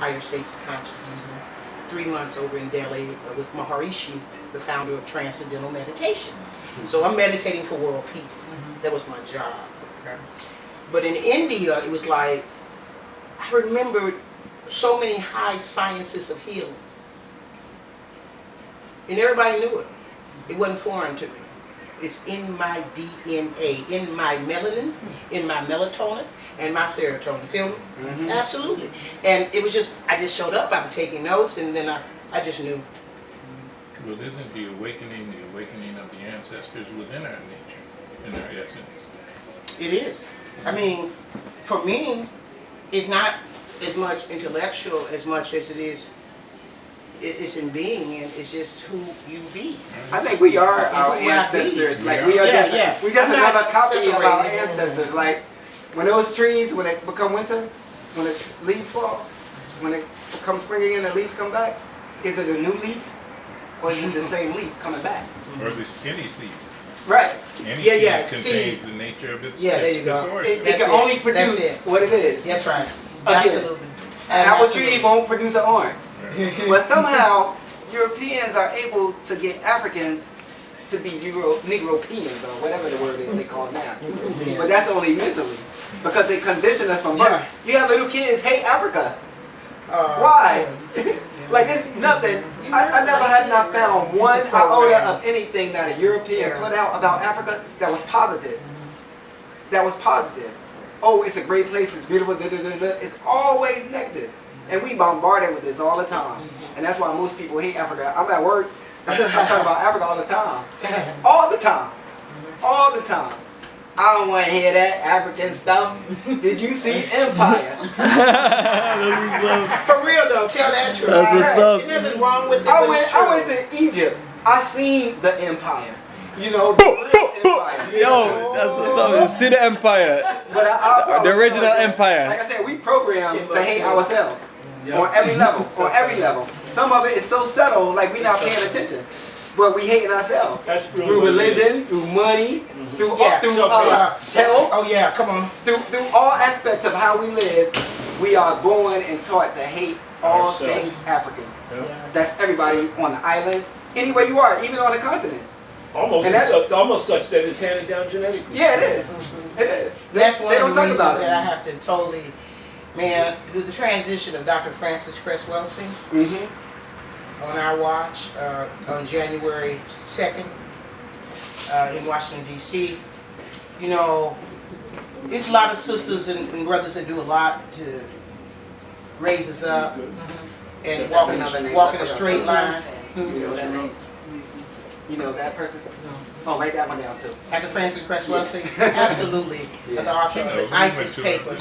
higher states of consciousness. 3 months over in Delhi with Maharishi, the founder of Transcendental Meditation. So I'm meditating for world peace. That was my job. Okay? But in India, it was like, I remembered so many high sciences of healing. And everybody knew it. It wasn't foreign to me. It's in my DNA, in my melanin, in my melatonin, and my serotonin. Feel me? Absolutely. And it was just, I just showed up, I'm taking notes, and then I just knew. Well, isn't the awakening of the ancestors within our nature, in our essence? It is. I mean, for me, it's not as much intellectual as much as it is. It's in being, and it's just who you be. I think we are our ancestors. Like we are we just another copy of our ancestors. Like when those trees, when it become winter, when the leaves fall, when it becomes spring again, the leaves come back. Is it a new leaf, or is it the same leaf coming back? Or the any seed. Right. Any seed contains the nature of its. Yeah, there you go. It can only produce what it is. That's right. Absolutely. An apple tree won't produce an orange. But somehow, Europeans are able to get Africans to be Negropeans, or whatever the word is they call it now. But that's only mentally. Because they condition us from birth. You have little kids hate Africa. Why? Like it's nothing. I never have not found one iota of anything that a European put out about Africa that was positive. That was positive. Oh, it's a great place, it's beautiful, da, da, da, da. It's always negative. And we bombarded with this all the time. And that's why most people hate Africa. I'm at work, I talk about Africa all the time. All the time. All the time. I don't want to hear that African stuff. Did you see Empire? For real though, tell that truth. That's what's up. There's nothing wrong with it. I went to Egypt. I seen the Empire. You know, the real Empire. Yo, that's what's up. You see the empire. But the original empire. Like I said, we programmed to hate ourselves. On every level. On every level. Some of it is so subtle, like we're not paying attention. But we hating ourselves. Through religion, through money, through health. Oh yeah, come on. Through all aspects of how we live, we are born and taught to hate all things African. That's everybody on the islands, anywhere you are, even on the continent. Almost such that it's handed down genetically. Yeah, it is. It is. That's one they of don't the talk reasons about that I have to totally, man, do the transition of Dr. Francis Cress Welsing on our watch on January 2nd in Washington, D.C. You know, it's a lot of sisters and brothers that do a lot to raise us up and walk in a straight line. You know that name? You know that person? Oh, write that one down too. Dr. Francis Cress Welsing, absolutely. The author of the ISIS papers.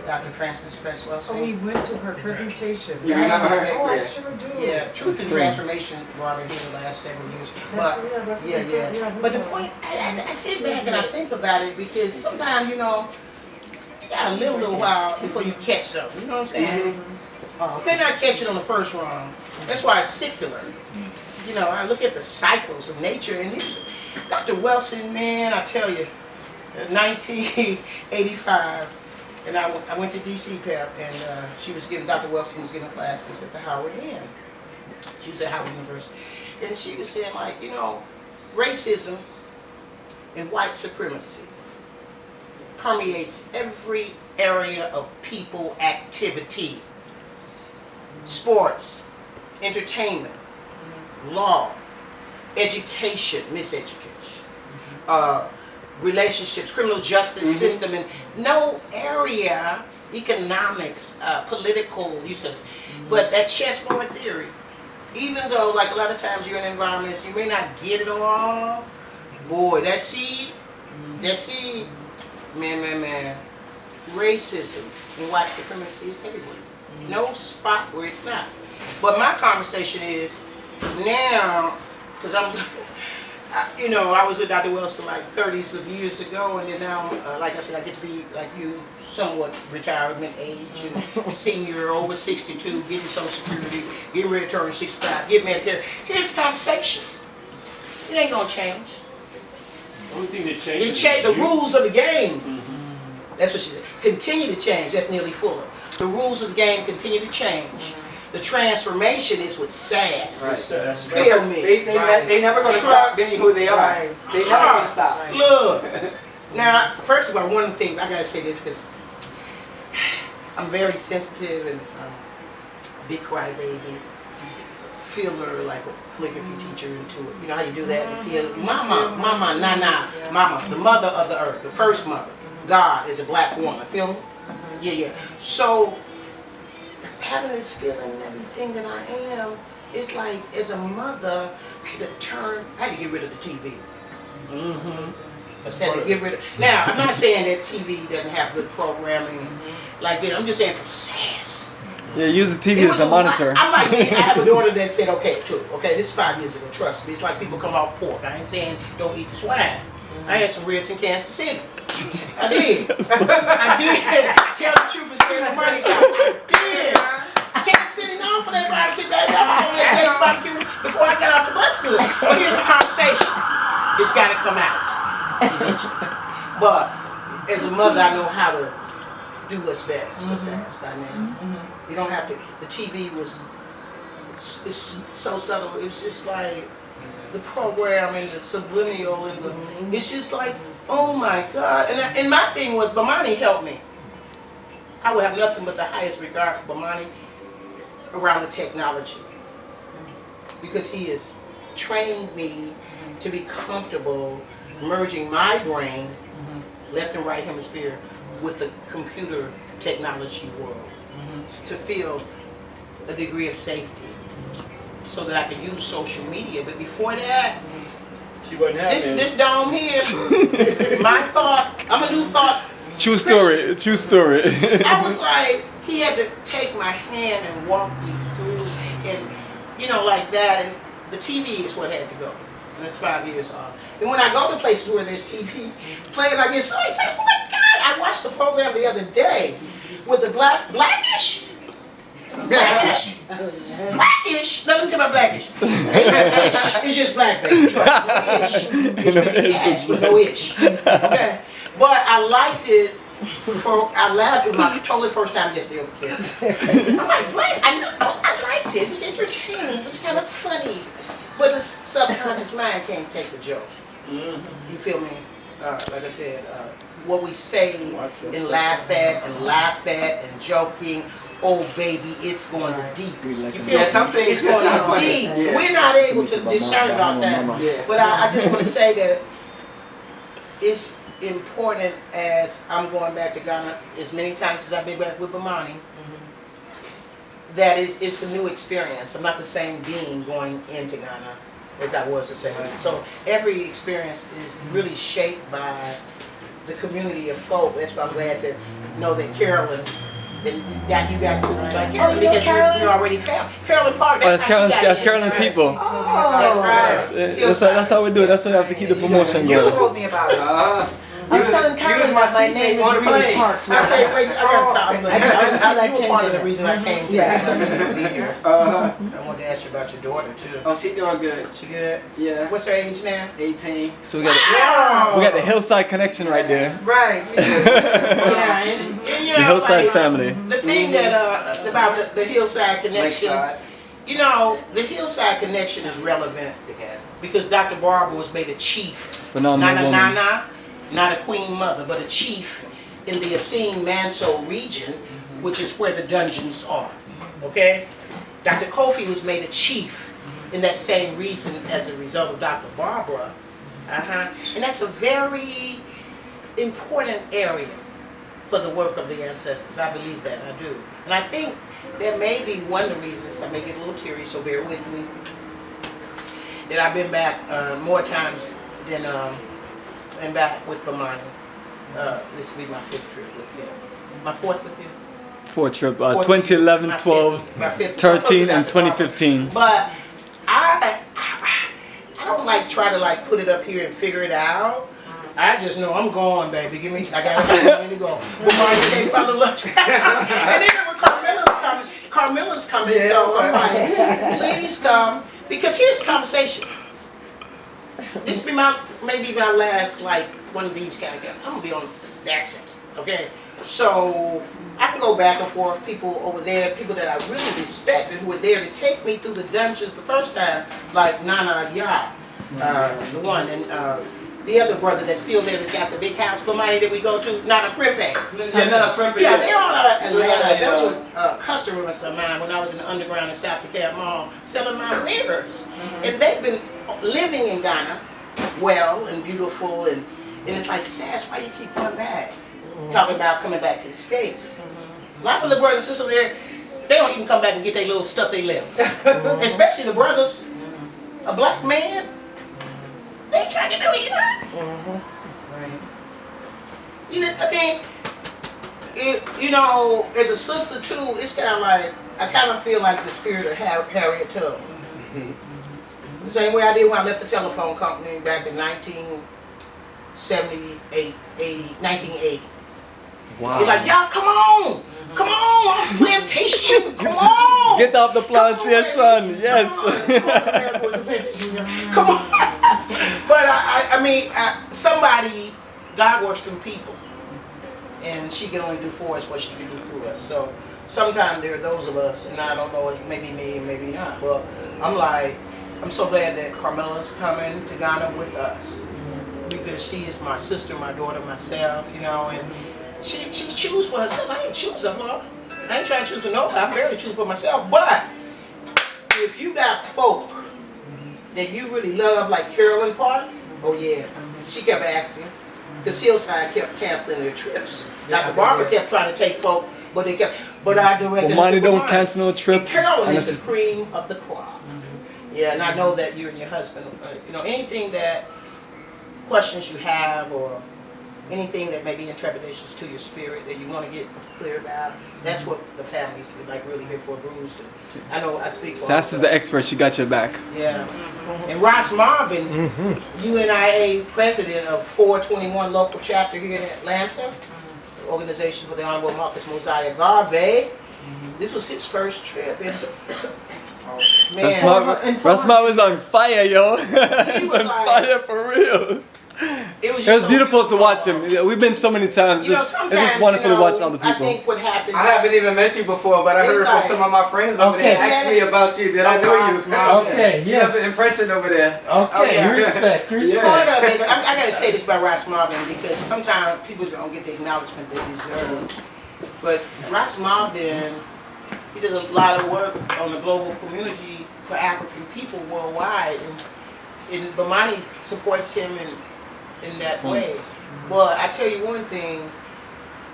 Dr. Francis Cress Welsing. Oh, we went to her presentation. You remember her? Oh, I sure do. Yeah, Truth and Transformation brought her here the last several years. But But the point, I sit back and I think about it because sometimes, you know, you gotta live a little while before you catch something. You know what I'm saying? You may not catch it on the first run. That's why it's secular. You know, I look at the cycles of nature, and Dr. Welsing, man, I tell you, in 1985, and I went to DC Pep, and Dr. Welsing was giving classes at the Howard Inn. She was at Howard University. And she was saying, like, you know, racism and white supremacy permeates every area of people activity. Sports, entertainment, law, education, miseducation, relationships, criminal justice system, and no area, economics, political, you said, but that chessboard theory, even though like a lot of times you're in environments, you may not get it all, boy, that seed, man, racism and white supremacy is everywhere. No spot where it's not. But my conversation is, now, because I was with Dr. Welsing like 30-some years ago, and then now, like I said, I get to be like you, somewhat retirement age, and senior, over 62, getting Social Security, getting ready to turn 65, getting Medicare. Here's the conversation. It ain't gonna change. The only thing that changes the rules of the game. That's what she said. Continue to change. That's nearly fuller. the rules of the game continue to change. The transformation is with SAS. Right. Feel me? They never gonna stop being who they are. Right. They never gonna stop. Look, now, first of all, one of the things I gotta say this because I'm very sensitive and big crybaby, feeler like a calligraphy teacher into it. You know how you do that? You feel, mama, mama, the mother of the earth, the first mother. God is a black woman. Feel me? Yeah. So having this feeling and everything that I am, it's like as a mother, I had to get rid of the TV. Now, I'm not saying that TV doesn't have good programming like that. I'm just saying for SAS. Yeah, use the TV as a monitor. I'm like, I have a daughter that said, okay, this is 5 years ago, trust me. It's like people come off pork. I ain't saying don't eat the swine. I had some ribs in Kansas City. I did. I did. Tell the truth and spend the money. So I did. Kansas City known for that barbecue, baby. I was on that Jake's barbecue before I got off the bus school. But here's the conversation. It's got to come out eventually. But as a mother, I know how to do what's best for SAS by now. You don't have to. The TV it's so subtle. It's just like the program and the subliminal and the. It's just like, oh my God. And my thing was, Bomani helped me. I would have nothing but the highest regard for Bomani around the technology because he has trained me to be comfortable merging my brain, left and right hemisphere, with the computer technology world to feel a degree of safety so that I can use social media. But before that, She wasn't happy. this dome here, my thought, I'm a new thought. True story. True story. I was like, he had to take my hand and walk me through and, like that. And the TV is what had to go. And that's 5 years off. And when I go to places where there's TV playing, I get so excited. Oh my God! I watched the program the other day with the blackish. Blackish. Let me tell my blackish. It's just black, baby. No ish. Okay. But I liked it. I laughed. It was my totally first time yesterday over here. I'm like, black. I liked it. It was entertaining. It was kind of funny. But the subconscious mind can't take the joke. You feel me? Like I said, what we say and laugh at and joking. Oh baby, it's going to deep. You feel me? Some things it's going not to funny. deep. Yeah. We're not able to discern it all the time. Yeah. But I just want to say that it's important as I'm going back to Ghana as many times as I've been back with Bomani. That it's a new experience. I'm not the same being going into Ghana as I was the same. So every experience is really shaped by the community of folk. That's why I'm glad to know that Carolyn and that you guys could like Carolyn because we already found Carolyn Park. That's Carolyn people. That's how we do it. That's why we have to keep the promotion You going. told me about it. I was telling Carolyn that my name is really Parks. I like part of the reason I came to be here. I wanted to ask you about your daughter too. Oh, she doing good. She good? Yeah. What's her age now? 18. So we got the hillside connection right there. Right. Yeah, and The hillside family. The thing that about the hillside connection, Lakeside. the hillside connection is relevant because Dr. Barber was made a chief. Phenomenal woman. Not a queen mother, but a chief in the Asin Manso region, which is where the dungeons are. Okay? Dr. Kofi was made a chief in that same region as a result of Dr. Barbara. And that's a very important area for the work of the ancestors. I believe that, I do. And I think that may be one of the reasons, I may get a little teary, so bear with me, that I've been back more times than and back with Bomani. This will be my 5th trip with you. My 4th with you? 4th trip, 2011, 12, 13, and 2015. But I don't try to put it up here and figure it out. I just know I'm going, baby. I got to go. Bomani gave my little lunch. And then when Carmilla's coming, so I'm like, please come. Because here's the conversation. This will be maybe my last, one of these kind of guys. I'm going to be on that side, okay? So I can go back and forth. People over there, people that I really respected, who were there to take me through the dungeons the first time, like Nana Ya, the one, and the other brother that's still there that got the big house, the money that we go to, Nana Primpe. Yeah, they're all out of Atlanta. Those were customers of mine when I was in the underground in South DeKalb Mall selling my wares. And they've been living in Ghana, well and beautiful, and it's like, SAS, why you keep coming back? Talking about coming back to the States. A lot of the brothers and sisters there, they don't even come back and get their little stuff they left. Especially the brothers. A black man, they ain't trying to get married, you know? Right. You know, I mean, you know, as a sister too, it's kind of like, I kind of feel like the spirit of Harriet Tubman. The same way I did when I left the telephone company back in 1980. Wow. You're like, y'all, come on! Come on! Plantation! Come on! Get off the plantation, yes. Come on! But I mean, somebody, God works through people. And she can only do for us what she can do through us. So sometimes there are those of us, and I don't know, it may be me and maybe not, but I'm like, I'm so glad that Carmela's coming to Ghana with us. Because she is my sister, my daughter, myself, you know, and she choose for herself. I ain't choose for her. I ain't trying to choose for nobody. I barely choose for myself. But if you got folk that you really love, like Carolyn Park, oh yeah, she kept asking. Because Hillside kept canceling their trips. Dr. Barber kept trying to take folk, but they kept. But I directed. Well, money don't cancel no trips. And Carolyn is the cream of the crop. Yeah, and I know that you and your husband, you know, anything that questions you have or anything that may be in trepidations to your spirit that you want to get clear about, that's what the family's like really here for, Bruce. I know I speak for SAS is the expert, she got your back. Yeah. And Ross Marvin, UNIA president of 421 local chapter here in Atlanta, the organization for the Honorable Marcus Mosiah Garvey. This was his first trip. And, man, Ross Marvin's on fire, yo. He was on like- fire for real. it was It was so beautiful to watch him. We've been so many times. You know, It's sometimes, just wonderful you know, to watch other I people. think what happens. I haven't even met you before, but I It's heard like- from some of my friends over there Okay. ask me about you. Did I know you? Okay, You have an yes. impression over there. Okay, yeah. respect, Part respect. of it, I gotta say this about Ross Marvin because sometimes people don't get the acknowledgement they deserve. But Ross Marvin, he does a lot of work on the global community for African people worldwide, and Bomani supports him in that way. But I tell you one thing,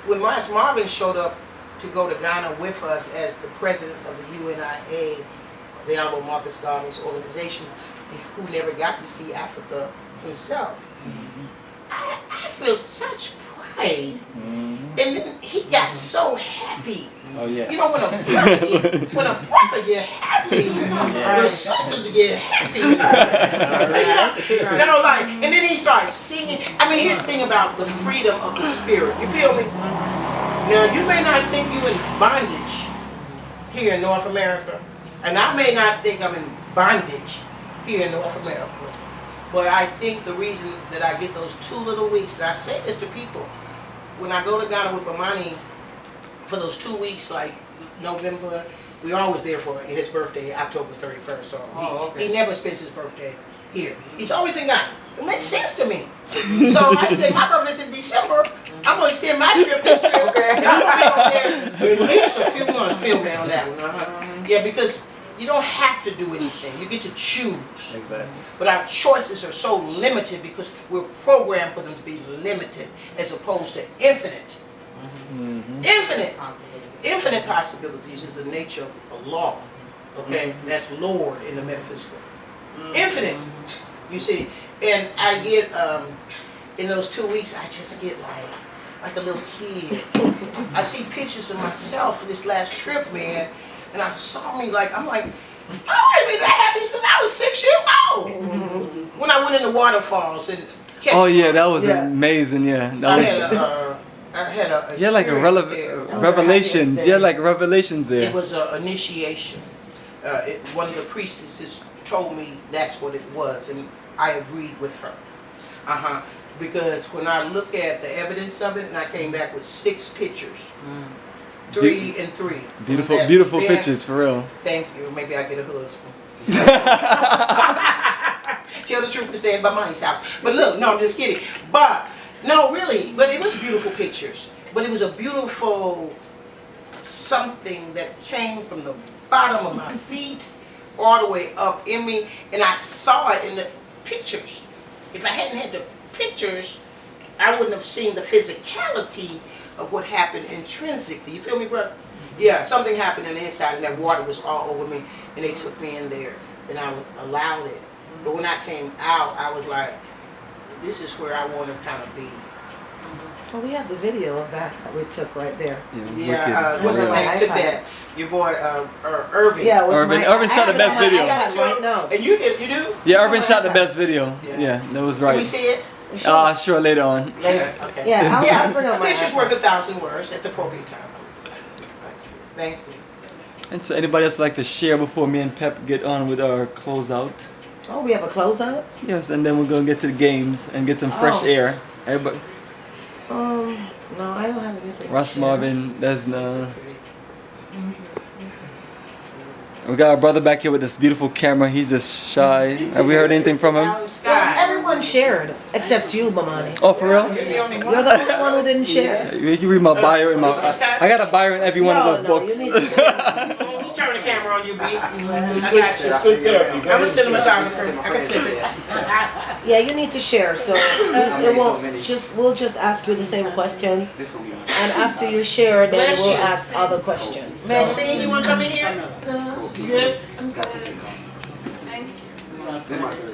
when Ross Marvin showed up to go to Ghana with us as the president of the UNIA, the Honorable Marcus Garvey's organization, who never got to see Africa himself, I feel such pride. And then he got so happy. Oh yeah. You know, when a brother get happy, the sisters get happy. You know, like, and then he started singing. I mean, here's the thing about the freedom of the spirit. You feel me? Now, you may not think you're in bondage here in North America, and I may not think I'm in bondage here in North America. But I think the reason that I get those 2 little weeks, and I say this to people, when I go to Ghana with Bomani, for those 2 weeks, like November, we're always there for his birthday, October 31st. So he never spends his birthday here. He's always in Ghana. It makes sense to me. So I say my birthday's in December. I'm going to extend my trip this trip. And I'm going to be over there at least a few months filming on that one. Yeah, because you don't have to do anything. You get to choose. Exactly. But our choices are so limited because we're programmed for them to be limited as opposed to infinite. Infinite. Infinite possibilities is the nature of law. Okay? That's Lord in the metaphysical. Infinite. You see, and I get, in those 2 weeks, I just get like a little kid. I see pictures of myself in this last trip, man, and I saw me like, I'm like, I ain't been that happy since I was 6 years old. When I went in the waterfalls and catch. Oh yeah, that was amazing. Yeah, that was. I had a Yeah, like a experience there. revelations. Yeah, like revelations It there. was an initiation. One of the priestesses told me that's what it was, and I agreed with her. because when I look at the evidence of it, and I came back with 6 pictures, 3 and 3. Beautiful, That beautiful event. pictures for real. Thank you. Maybe I get a husband. Tell the truth and stay at my money's house. But look, no, I'm just kidding. But no, really. But it was beautiful pictures. But it was a beautiful something that came from the bottom of my feet all the way up in me, and I saw it in the pictures. If I hadn't had the pictures, I wouldn't have seen the physicality of what happened intrinsically. You feel me, brother? Yeah, something happened on the inside, and that water was all over me, and they took me in there, and I allowed it. But when I came out, I was like, this is where I want to kind of be. Well, we have the video of that we took right there. Yeah, what's his Wicked. name? Took that. Your boy, Irving. Yeah, with Irvin- my- Irvin I shot have the it best on my- video. I got it right now. And you did, you do? Yeah, Irvin shot the best video. Yeah. Yeah, that was Can we right. see it? Sure, later on. Later. Okay. Yeah, I'll bring up a my picture's iPad. worth 1,000 words at the appropriate time. Thank you. And so anybody else like to share before me and Pep get on with our closeout? Oh, we have a closeout? Yes, and then we're gonna get to the games and get some fresh Oh. air. Everybody, No, I don't have anything. to Russ share. Marvin, Desna. We got our brother back here with this beautiful camera. He's just shy. Have we heard anything from him? Alan Yeah, Scott. everyone shared, except you, Mamani. Oh, for real? You're the only one. You're the only one who didn't share. You read my bio in my. I got a bio in every one of those books. You need to share. You turn the camera on you, B. I got It's you. good therapy. I'm a cinematographer. I can flip it. Yeah, you need to share. So it won't we'll just ask you the same questions, This will be mine. and after you share, then Bless we'll you. ask other questions. Maxine, you want to come in here? You good? This is my third